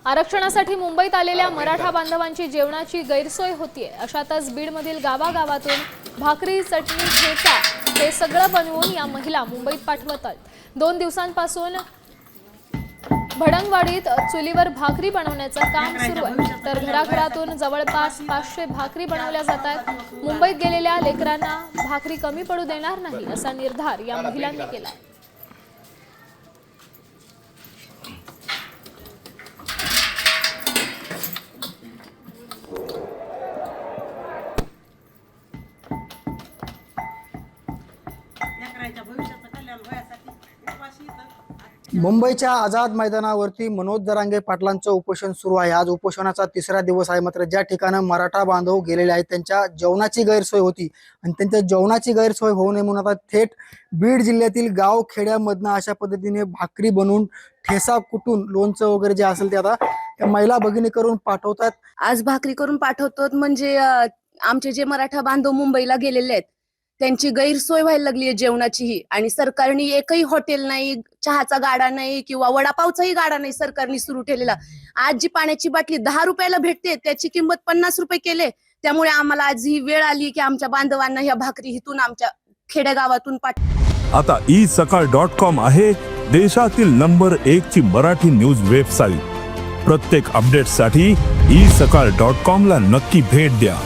आरक्षणासाठी मुंबईत आलेल्या मराठा बांधवांची जेवणाची गैरसोय होतीये। अशातच बीडमधील गावागावातून भाकरी, चटणी, ठेचा हे सगळं बनवून या महिला मुंबईत पाठवत आहेत। 2 दिवसांपासून भडंगवाडीत चुलीवर भाकरी बनवण्याचं काम सुरू आहे, तर घराघरातून जवळपास 500 भाकरी बनवल्या जात आहेत। मुंबईत गेलेल्या लेकरांना भाकरी कमी पडू देणार नाही असा निर्धार या महिलांनी केला। मुंबईच्या आझाद मैदानावरती मनोज जरांगे पाटलांचं उपोषण सुरू आहे। आज उपोषणाचा 3रा दिवस आहे। मात्र ज्या ठिकाणी मराठा बांधव गेलेले आहेत त्यांच्या जेवणाची गैरसोय होती आणि त्यांच्या जेवणाची गैरसोय होऊ नये म्हणून आता थेट बीड जिल्ह्यातील गाव खेड्यामधनं अशा पद्धतीने भाकरी बनवून, ठेसा कुटून, लोणचं वगैरे जे असेल ते आता त्या महिला भगिनी करून पाठवतात। आज भाकरी करून पाठवतात म्हणजे आमचे जे मराठा बांधव मुंबईला गेलेले आहेत त्यांची गैरसोय व्हायला लागली आहे जेवणाचीही। आणि सरकारने एकही हॉटेल नाही, चहाचा गाडा नाही किंवा वडापावचाही गाडा नाही सरकारने सुरू ठेवलेला। आज जी पाण्याची बाटली 10 रुपयाला भेटते त्याची किंमत 50 रुपये केले। त्यामुळे आम्हाला आज ही वेळ आली की आमच्या बांधवांना ह्या भाकरी हितून आमच्या खेडेगावातून आता isakal.com आहे देशातील नंबर 1 ची मराठी न्यूज वेबसाईट। प्रत्येक अपडेटसाठी isakal.com ला नक्की भेट द्या।